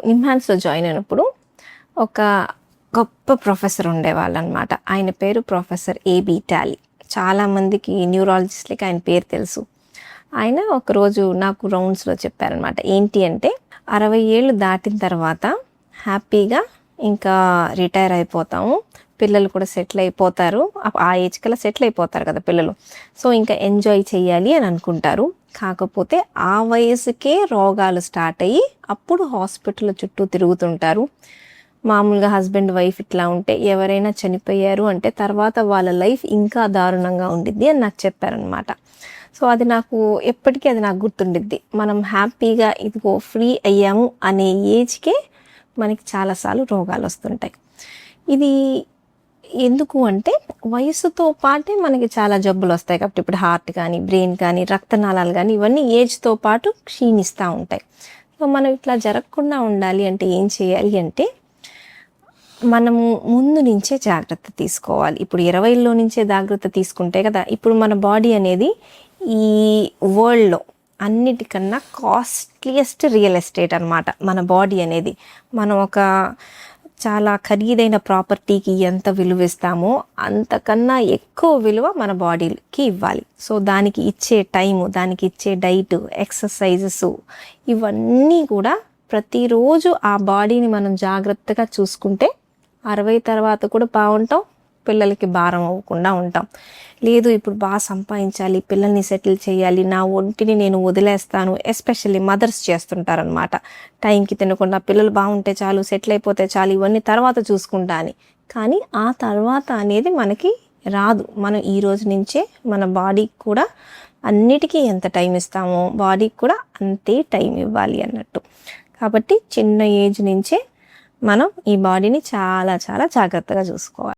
నిమ్హాన్స్లో join అయినప్పుడు ఒక గొప్ప ప్రొఫెసర్ ఉండేవాళ్ళు అనమాట. ఆయన పేరు ప్రొఫెసర్ ఏబి టాలీ. చాలామందికి న్యూరాలజిస్ట్లకి ఆయన పేరు తెలుసు. ఆయన ఒకరోజు నాకు రౌండ్స్లో చెప్పారనమాట. ఏంటి అంటే 60 ఏళ్ళు దాటిన తర్వాత హ్యాపీగా ఇంకా రిటైర్ అయిపోతాము, పిల్లలు కూడా సెటిల్ అయిపోతారు, ఆ ఏజ్ కల్లా సెటిల్ అయిపోతారు కదా పిల్లలు. సో ఇంకా ఎంజాయ్ చేయాలి అని అనుకుంటారు. కాకపోతే ఆ వయసుకే రోగాలు స్టార్ట్ అయ్యి అప్పుడు హాస్పిటల్ చుట్టూ తిరుగుతుంటారు. మామూలుగా హస్బెండ్ వైఫ్ ఇట్లా ఉంటే ఎవరైనా చనిపోయారు అంటే తర్వాత వాళ్ళ లైఫ్ ఇంకా దారుణంగా ఉండిద్ది అని నాకు చెప్పారనమాట. సో అది నాకు ఎప్పటికీ అది నాకు గుర్తుండిద్ది. మనం హ్యాపీగా ఇదిగో ఫ్రీ అయ్యాము అనే ఏజ్కే మనకి చాలాసార్లు రోగాలు వస్తుంటాయి. ఇది ఎందుకు అంటే వయసుతో పాటే మనకి చాలా జబ్బులు వస్తాయి కాబట్టి ఇప్పుడు హార్ట్ కానీ బ్రెయిన్ కానీ రక్తనాళాలు కానీ ఇవన్నీ ఏజ్తో పాటు క్షీణిస్తూ ఉంటాయి. సో మనం ఇట్లా జరగకుండా ఉండాలి అంటే ఏం చేయాలి అంటే మనము ముందు నుంచే జాగ్రత్త తీసుకోవాలి. ఇప్పుడు 20లో నుంచే జాగ్రత్త తీసుకుంటే కదా ఇప్పుడు మన బాడీ అనేది ఈ వరల్డ్లో అన్నిటికన్నా కాస్ట్లీయెస్ట్ రియల్ ఎస్టేట్ అనమాట మన బాడీ అనేది. మనం ఒక చాలా ఖరీదైన ప్రాపర్టీకి ఎంత విలువ ఇస్తామో అంతకన్నా ఎక్కువ విలువ మన బాడీకి ఇవ్వాలి. సో దానికి ఇచ్చే టైము, దానికి ఇచ్చే డైట్, ఎక్సర్సైజెస్ ఇవన్నీ కూడా ప్రతిరోజు ఆ బాడీని మనం జాగ్రత్తగా చూసుకుంటే 60 తర్వాత కూడా బాగుంటాం, పిల్లలకి భారం అవ్వకుండా ఉంటాం. లేదు ఇప్పుడు బాగా సంపాదించాలి, పిల్లల్ని సెటిల్ చేయాలి, నా ఒంటిని నేను వదిలేస్తాను, ఎస్పెషల్లీ మదర్స్ చేస్తుంటారనమాట. టైంకి తినకుండా పిల్లలు బాగుంటే చాలు, సెటిల్ అయిపోతే చాలు, ఇవన్నీ తర్వాత చూసుకుంటా అని. కానీ ఆ తర్వాత అనేది మనకి రాదు. మనం ఈ రోజు నుంచే మన బాడీకి కూడా అన్నిటికీ ఎంత టైం ఇస్తామో బాడీకి కూడా అంతే టైం ఇవ్వాలి అన్నట్టు. కాబట్టి చిన్న ఏజ్ నుంచే మనం ఈ బాడీని చాలా చాలా జాగ్రత్తగా చూసుకోవాలి.